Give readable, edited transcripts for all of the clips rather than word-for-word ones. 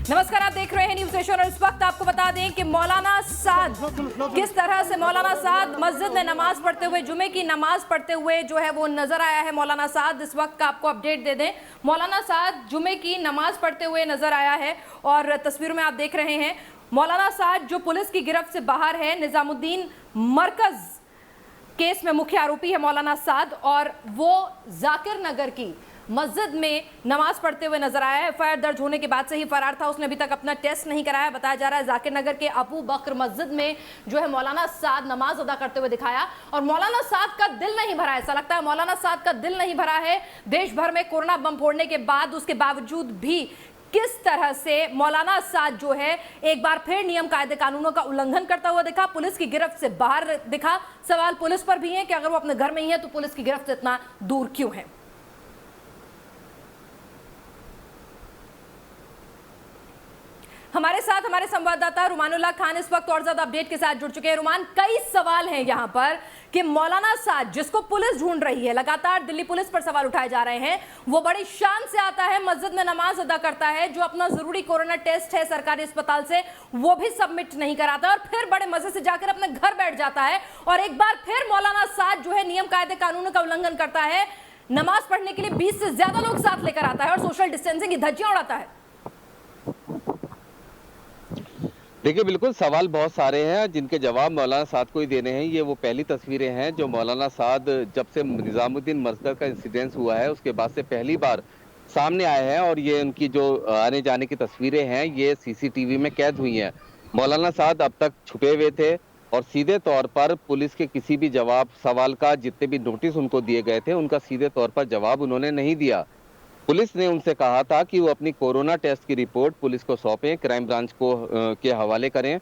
नमस्कार, आप देख रहे हैं न्यूज़ नेशन और इस वक्त आपको बता दें कि मौलाना साद किस तरह से मौलाना साद मस्जिद में नमाज पढ़ते हुए, जुमे की नमाज पढ़ते हुए जो है वो नजर आया है। मौलाना साद इस वक्त का आपको अपडेट दे दें, मौलाना साद जुमे की नमाज पढ़ते हुए नजर आया है और तस्वीरों में आप देख रहे हैं मौलाना साद जो पुलिस की गिरफ्त से बाहर है। निजामुद्दीन मरकज केस में मुख्य आरोपी है मौलाना साद और वो जाकिर नगर की मस्जिद में नमाज पढ़ते हुए नजर आया है। एफआईआर दर्ज होने के बाद से ही फरार था, उसने अभी तक अपना टेस्ट नहीं कराया। बताया जा रहा है जाकिर नगर के अबू बकर मस्जिद में जो है मौलाना साद नमाज अदा करते हुए दिखाया और मौलाना साद का दिल नहीं भरा। ऐसा लगता है मौलाना साद का दिल नहीं भरा है। देश भर में कोरोना बम फोड़ने के बाद उसके बावजूद भी किस तरह से मौलाना साद जो है एक बार फिर नियम कायदे कानूनों का उल्लंघन करता हुआ दिखा, पुलिस की गिरफ्त से बाहर दिखा। सवाल पुलिस पर भी है कि अगर वो अपने घर में ही है तो पुलिस की गिरफ्त से इतना दूर क्यों है। हमारे साथ हमारे संवाददाता रुमानुल्लाह खान इस वक्त और ज्यादा अपडेट के साथ जुड़ चुके हैं। रुमान, कई सवाल हैं यहां पर कि मौलाना साद जिसको पुलिस ढूंढ रही है, लगातार दिल्ली पुलिस पर सवाल उठाए जा रहे हैं, वो बड़ी शान से आता है, मस्जिद में नमाज अदा करता है, जो अपना जरूरी कोरोना टेस्ट है सरकारी अस्पताल से वो भी सबमिट नहीं कराता और फिर बड़े मजे से जाकर अपने घर बैठ जाता है और एक बार फिर मौलाना साद जो है नियम कायदे कानूनों का उल्लंघन करता है। नमाज पढ़ने के लिए 20 से ज्यादा लोग साथ लेकर आता है और सोशल डिस्टेंसिंग की धज्जियां उड़ाता है। देखिए, बिल्कुल सवाल बहुत सारे हैं जिनके जवाब मौलाना साद को ही देने हैं। ये वो पहली तस्वीरें हैं जो मौलाना साद जब से निजामुद्दीन मस्जिद का इंसिडेंस हुआ है उसके बाद से पहली बार सामने आए हैं और ये उनकी जो आने जाने की तस्वीरें हैं ये सीसीटीवी में कैद हुई हैं। मौलाना साद अब तक छुपे हुए थे और सीधे तौर पर पुलिस के किसी भी जवाब सवाल का जितने भी नोटिस उनको दिए गए थे उनका सीधे तौर पर जवाब उन्होंने नहीं दिया। पुलिस ने उनसे कहा था कि वो अपनी कोरोना टेस्ट की रिपोर्ट पुलिस को सौंपें, क्राइम ब्रांच को के हवाले करें,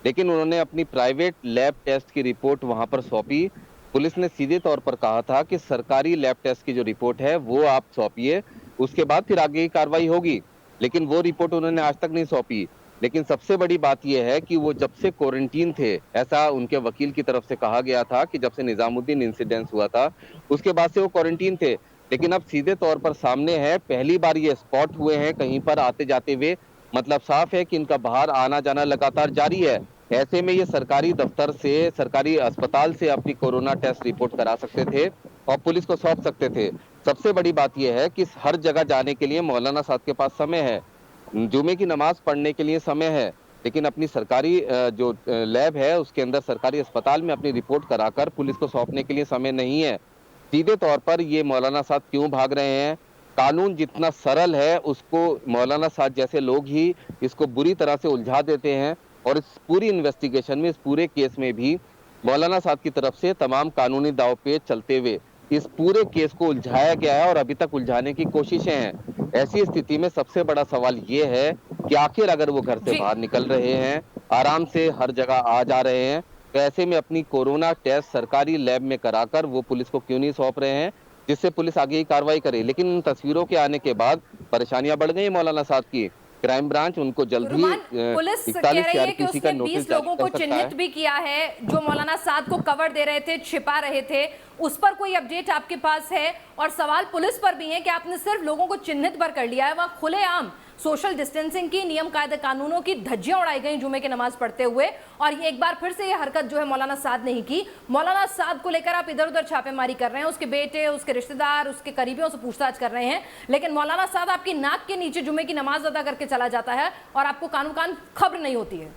लेकिन उन्होंने अपनी प्राइवेट लैब टेस्ट की रिपोर्ट वहां पर सौंपी। पुलिस ने सीधे तौर पर कहा था कि सरकारी लैब टेस्ट की जो रिपोर्ट है वो आप सौंपिए, उसके बाद फिर आगे की कार्रवाई होगी, लेकिन वो रिपोर्ट उन्होंने आज तक नहीं सौंपी। लेकिन सबसे बड़ी बात यह है कि वो जब से क्वारंटीन थे, ऐसा उनके वकील की तरफ से कहा गया था कि जब से निजामुद्दीन इंसिडेंस हुआ था उसके बाद से वो क्वारंटीन थे, लेकिन अब सीधे तौर पर सामने है, पहली बार ये स्पॉट हुए हैं कहीं पर आते जाते हुए। मतलब साफ है कि इनका बाहर आना जाना लगातार जारी है। ऐसे में ये सरकारी दफ्तर से, सरकारी अस्पताल से अपनी कोरोना टेस्ट रिपोर्ट करा सकते थे और पुलिस को सौंप सकते थे। सबसे बड़ी बात यह है कि हर जगह जाने के लिए मौलाना साद के पास समय है, जुमे की नमाज पढ़ने के लिए समय है, लेकिन अपनी सरकारी जो लैब है उसके अंदर सरकारी अस्पताल में अपनी रिपोर्ट कराकर पुलिस को सौंपने के लिए समय नहीं है। सीधे तौर पर ये मौलाना साद क्यों भाग रहे हैं? कानून जितना सरल है उसको मौलाना साद जैसे लोग ही इसको बुरी तरह से उलझा देते हैं और इस पूरी इन्वेस्टिगेशन में, इस पूरे केस में भी मौलाना साद की तरफ से तमाम कानूनी दांवपेच चलते हुए इस पूरे केस को उलझाया गया है और अभी तक उलझाने की कोशिशें हैं। ऐसी स्थिति में सबसे बड़ा सवाल ये है कि आखिर अगर वो घर से बाहर निकल रहे हैं, आराम से हर जगह आ जा रहे हैं, तो ऐसे में अपनी कोरोना टेस्ट सरकारी लैब में कराकर वो पुलिस को क्यों नहीं सौंप रहे हैं, जिससे पुलिस आगे की कार्रवाई करे। लेकिन इन तस्वीरों के आने के बाद परेशानियां बढ़ गई मौलाना साद की। क्राइम ब्रांच उनको जल्द ही पुलिस कह रही है कि उसने 20 लोगों को चिन्हित भी किया है जो मौलाना साद को कवर दे रहे थे, छिपा रहे थे। उस पर कोई अपडेट आपके पास है? और सवाल पुलिस पर भी है कि आपने सिर्फ लोगों को चिन्हित पर कर लिया है, वहां खुलेआम सोशल डिस्टेंसिंग की, नियम कायदे कानूनों की धज्जियां उड़ाई गई जुमे की नमाज पढ़ते हुए और ये एक बार फिर से ये हरकत जो है मौलाना साद ने ही की। मौलाना साद को लेकर आप इधर उधर छापेमारी कर रहे हैं, उसके बेटे, उसके रिश्तेदार, उसके करीबियों से पूछताछ कर रहे हैं, लेकिन मौलाना साद आपकी नाक के नीचे जुमे की नमाज अदा करके चला जाता है और आपको कानून कान खबर नहीं होती है।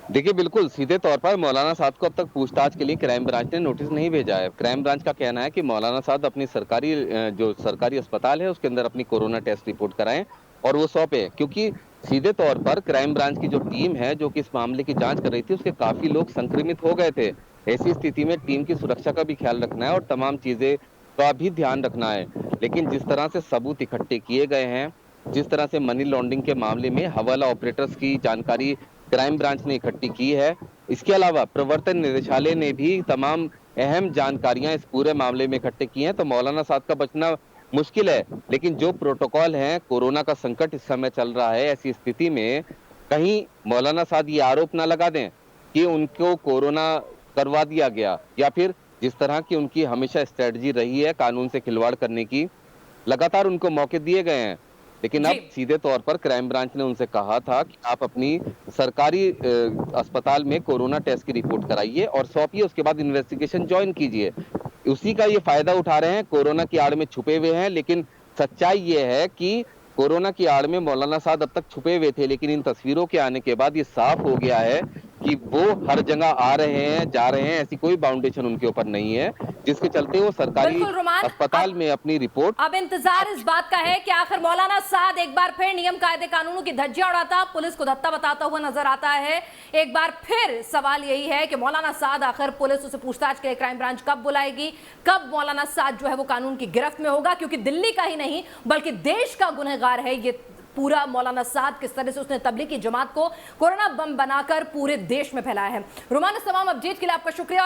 देखिए, बिल्कुल सीधे तौर पर मौलाना साद को अब तक पूछताछ के लिए क्राइम ब्रांच ने नोटिस नहीं भेजा है। क्राइम ब्रांच का कहना है कि मौलाना साद अपनी जो सरकारी अस्पताल है उसके अंदर अपनी कोरोना टेस्ट रिपोर्ट कराएं और वो सौंपे, क्योंकि सीधे तौर पर क्राइम ब्रांच की जो टीम है जो कि इस मामले की जांच कर रही थी उसके काफी लोग संक्रमित हो गए थे। ऐसी स्थिति में टीम की सुरक्षा का भी ख्याल रखना है और तमाम चीजें का भी ध्यान रखना है। लेकिन जिस तरह से सबूत इकट्ठे किए गए हैं, जिस तरह से मनी लॉन्ड्रिंग के मामले में हवाला ऑपरेटर्स की जानकारी क्राइम ब्रांच ने इकट्ठी की है, इसके अलावा प्रवर्तन निदेशालय ने भी तमाम अहम जानकारियां इस पूरे मामले में इकट्ठे की हैं, तो मौलाना साद का बचना मुश्किल है। लेकिन जो प्रोटोकॉल है, कोरोना का संकट इस समय चल रहा है, ऐसी स्थिति में कहीं मौलाना साद ये आरोप ना लगा दें कि उनको कोरोना करवा दिया गया, या फिर जिस तरह की उनकी हमेशा स्ट्रेटजी रही है कानून से खिलवाड़ करने की, लगातार उनको मौके दिए गए हैं, लेकिन अब जी। सीधे तौर पर क्राइम ब्रांच ने उनसे कहा था कि आप अपनी सरकारी अस्पताल में कोरोना टेस्ट की रिपोर्ट कराइए और सौंपिए, उसके बाद इन्वेस्टिगेशन ज्वाइन कीजिए। उसी का ये फायदा उठा रहे हैं, कोरोना की आड़ में छुपे हुए हैं, लेकिन सच्चाई ये है कि कोरोना की आड़ में मौलाना साद अब तक छुपे हुए थे, लेकिन इन तस्वीरों के आने के बाद ये साफ हो गया है कि वो हर जगह आ रहे हैं, जा रहे हैं, ऐसी कोई बाउंडेशन उनके ऊपर नहीं है, जिसके चलते वो सरकारी बिल्कुल रुमान, अस्पताल में अपनी रिपोर्ट। अब इंतजार इस बात का है कि आखिर मौलाना साद एक बार फिर नियम कायदे कानूनों की धज्जियां उड़ाता, पुलिस को धत्ता बताता हुआ नजर आता है। एक बार फिर सवाल यही है कि मौलाना साद आखिर पुलिस उसे पूछताछ के लिए क्राइम ब्रांच कब बुलाएगी, कब मौलाना साद जो है वो कानून की गिरफ्त में होगा, क्योंकि दिल्ली का ही नहीं बल्कि देश का गुनहगार है ये पूरा मौलाना साद। किस तरह से उसने तबलीगी जमात को कोरोना बम बनाकर पूरे देश में फैलाया है। रुमान, इस तमाम अपडेट के लिए आपका शुक्रिया।